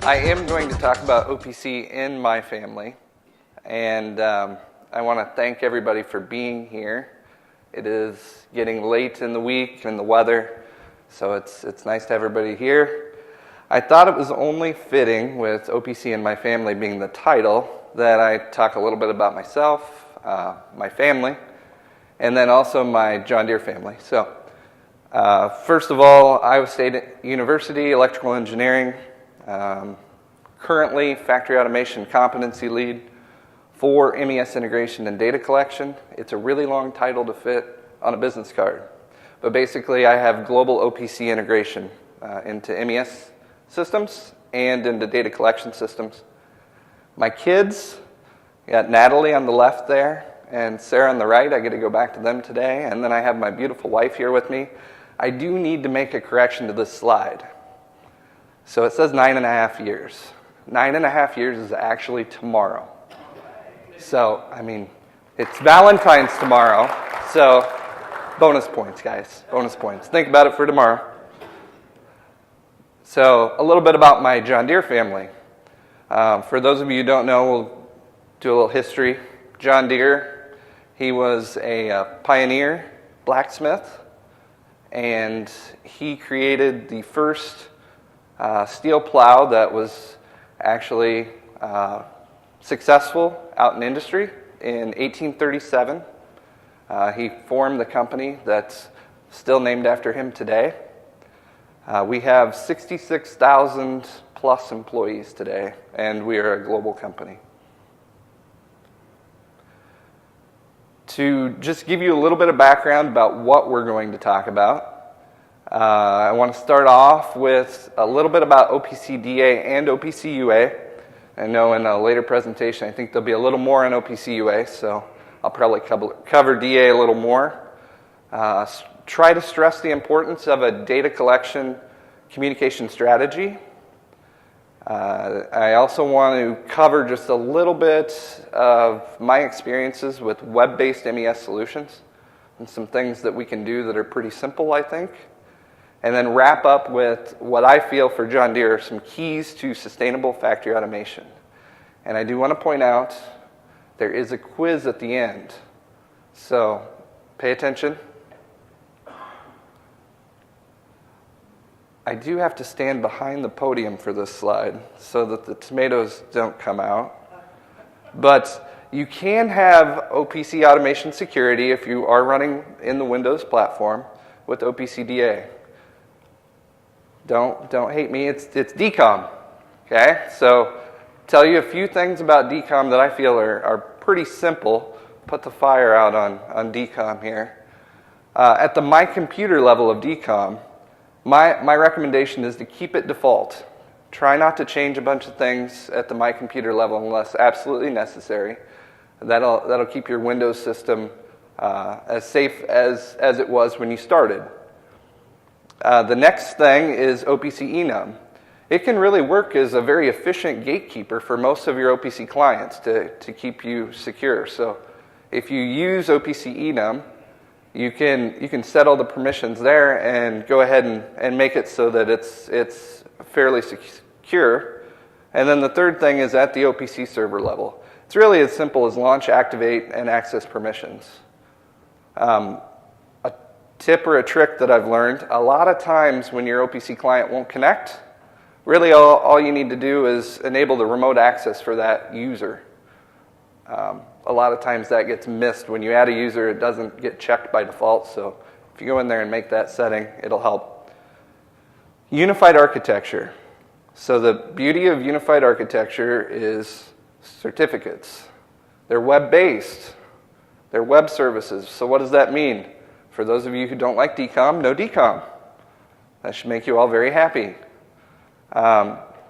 I am going to talk about OPC in my family, and I want to thank everybody for being here. It is getting late in the week and the weather, so it's nice to have everybody here. I thought it was only fitting, with OPC in my family being the title, that I talk a little bit about myself, my family, and then also my John Deere family. So, first of all, Iowa State University, electrical engineering. Currently, factory automation competency lead for MES integration and data collection. It's a really long title to fit on a business card. But basically, I have global OPC integration into MES systems and into data collection systems. My kids, got Natalie on the left there and Sarah on the right. I get to go back to them today. And then I have my beautiful wife here with me. I do need to make a correction to this slide. So it says 9.5 years. 9.5 years is actually tomorrow. So, I mean, it's Valentine's tomorrow. So, bonus points, guys. Bonus points. Think about it for tomorrow. So, a little bit about my John Deere family. For those of you who don't know, we'll do a little history. John Deere, he was a pioneer blacksmith, and he created the first steel plow that was actually successful out in industry in 1837. He formed the company that's still named after him today. We have 66,000 plus employees today, and we are a global company. To just give you a little bit of background about what we're going to talk about, I want to start off with a little bit about OPC DA and OPC UA. I know in a later presentation I think there'll be a little more on OPC UA, so I'll probably cover DA a little more. Try to stress the importance of a data collection communication strategy. I also want to cover just a little bit of my experiences with web-based MES solutions and some things that we can do that are pretty simple, I think. And then wrap up with what I feel for John Deere are some keys to sustainable factory automation. And I do want to point out there is a quiz at the end. So pay attention. I do have to stand behind the podium for this slide so that the tomatoes don't come out. But you can have OPC Automation Security if you are running in the Windows platform with OPC DA. Don't hate me, it's DCOM, okay? So tell you a few things about DCOM that I feel are pretty simple. Put the fire out on DCOM here. At the My Computer level of DCOM, my recommendation is to keep it default. Try not to change a bunch of things at the My Computer level unless absolutely necessary. That'll keep your Windows system as safe as it was when you started. The next thing is OPC enum. It can really work as a very efficient gatekeeper for most of your OPC clients to keep you secure. So if you use OPC enum, you can set all the permissions there and go ahead and make it so that it's fairly secure. And then the third thing is at the OPC server level. It's really as simple as launch, activate, and access permissions. Tip or a trick that I've learned, a lot of times when your OPC client won't connect, really all you need to do is enable the remote access for that user. A lot of times that gets missed. When you add a user, it doesn't get checked by default, so if you go in there and make that setting, it'll help. Unified architecture. So the beauty of unified architecture is certificates. They're web-based. They're web services. So what does that mean? For those of you who don't like DCOM, no DCOM. That should make you all very happy.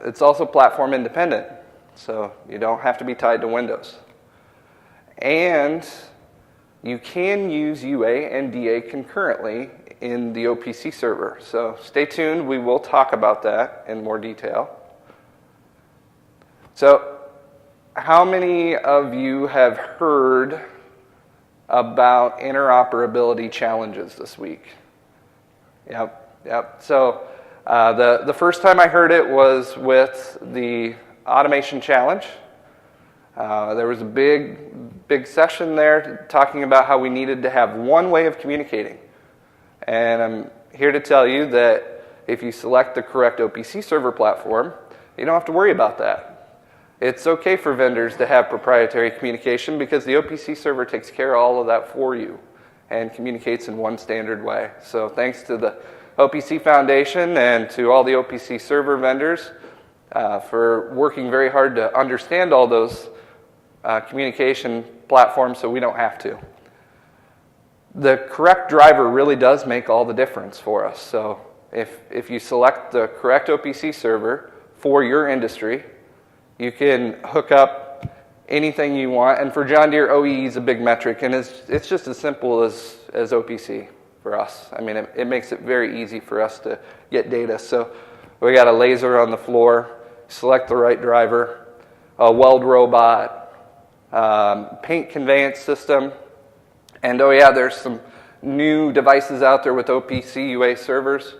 It's also platform independent, so you don't have to be tied to Windows. And you can use UA and DA concurrently in the OPC server. So stay tuned, we will talk about that in more detail. So how many of you have heard about interoperability challenges this week? Yep. So The first time I heard it was with the Automation Challenge. There was a big session there talking about how we needed to have one way of communicating. And I'm here to tell you that if you select the correct OPC server platform, you don't have to worry about that. It's okay for vendors to have proprietary communication because the OPC server takes care of all of that for you and communicates in one standard way. So thanks to the OPC Foundation and to all the OPC server vendors for working very hard to understand all those communication platforms so we don't have to. The correct driver really does make all the difference for us. So if you select the correct OPC server for your industry, you can hook up anything you want. And for John Deere, OEE is a big metric, and it's just as simple as OPC for us. I mean, it makes it very easy for us to get data. So we got a laser on the floor, select the right driver, a weld robot, paint conveyance system, and oh yeah, there's some new devices out there with OPC UA servers.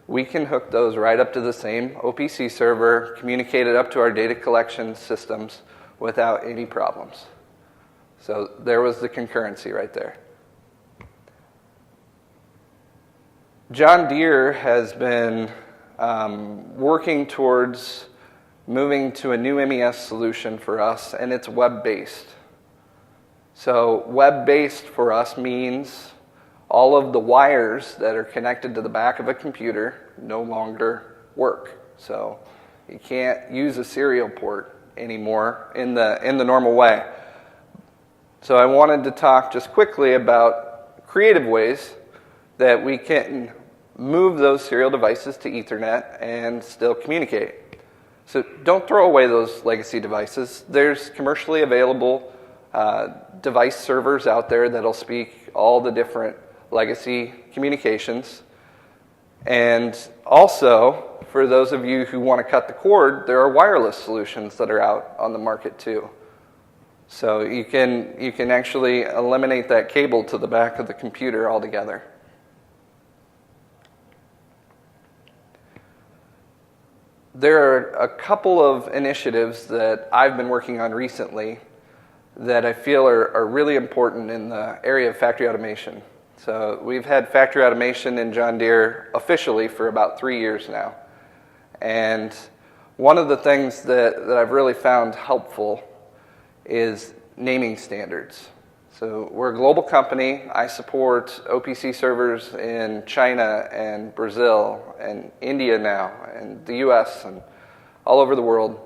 We can hook those right up to the same OPC server, communicate it up to our data collection systems without any problems. So there was the concurrency right there. John Deere has been working towards moving to a new MES solution for us, and it's web-based. So web-based for us means all of the wires that are connected to the back of a computer no longer work. So you can't use a serial port anymore in the normal way. So I wanted to talk just quickly about creative ways that we can move those serial devices to Ethernet and still communicate. So don't throw away those legacy devices. There's commercially available device servers out there that'll speak all the different legacy communications. And also, for those of you who want to cut the cord, there are wireless solutions that are out on the market too. So you can actually eliminate that cable to the back of the computer altogether. There are a couple of initiatives that I've been working on recently that I feel are really important in the area of factory automation. So we've had factory automation in John Deere officially for about 3 years now. And one of the things that I've really found helpful is naming standards. So we're a global company. I support OPC servers in China and Brazil and India now and the US and all over the world.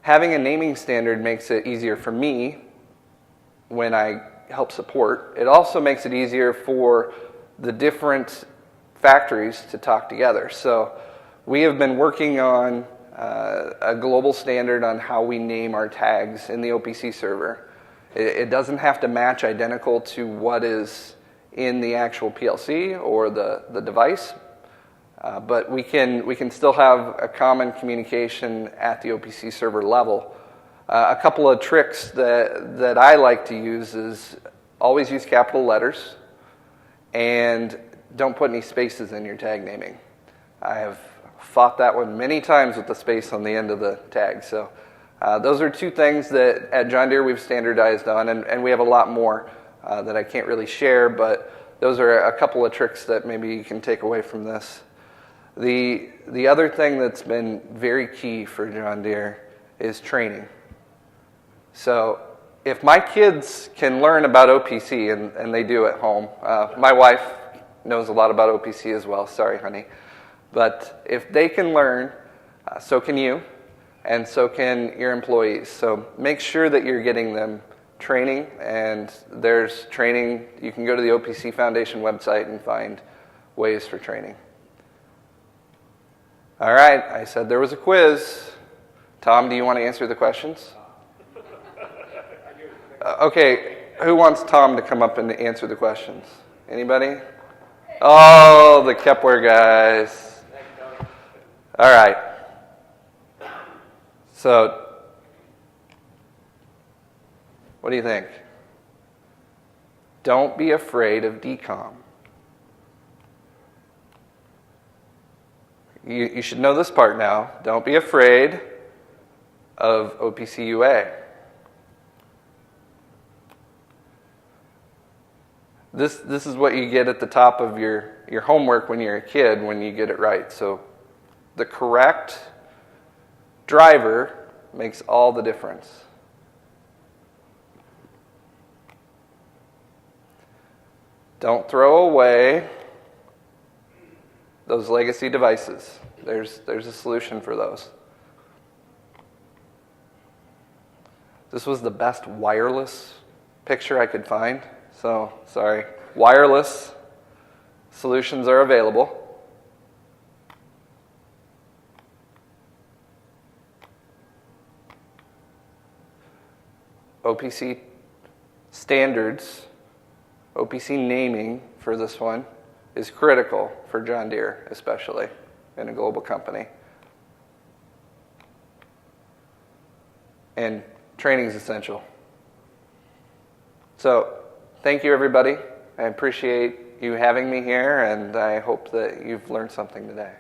Having a naming standard makes it easier for me when I help support. It also makes it easier for the different factories to talk together. So we have been working on a global standard on how we name our tags in the OPC server. It doesn't have to match identical to what is in the actual PLC or the device, but we can still have a common communication at the OPC server level. A couple of tricks that I like to use is always use capital letters and don't put any spaces in your tag naming. I have fought that one many times with the space on the end of the tag. So those are two things that at John Deere we've standardized on, and we have a lot more that I can't really share, but those are a couple of tricks that maybe you can take away from this. The other thing that's been very key for John Deere is training. So if my kids can learn about OPC, and they do at home, my wife knows a lot about OPC as well, sorry honey, but if they can learn, so can you, and so can your employees. So make sure that you're getting them training, and there's training. You can go to the OPC Foundation website and find ways for training. All right, I said there was a quiz. Tom, do you want to answer the questions? Okay, who wants Tom to come up and answer the questions? Anybody? Oh, the Kepler guys. All right. So, what do you think? Don't be afraid of decom. You should know this part now. Don't be afraid of OPC UA. This is what you get at the top of your homework when you're a kid when you get it right. So the correct driver makes all the difference. Don't throw away those legacy devices. There's a solution for those. This was the best wireless picture I could find. So, sorry. Wireless solutions are available. OPC standards, OPC naming for this one is critical for John Deere, especially in a global company. And training is essential. So, thank you, everybody. I appreciate you having me here, and I hope that you've learned something today.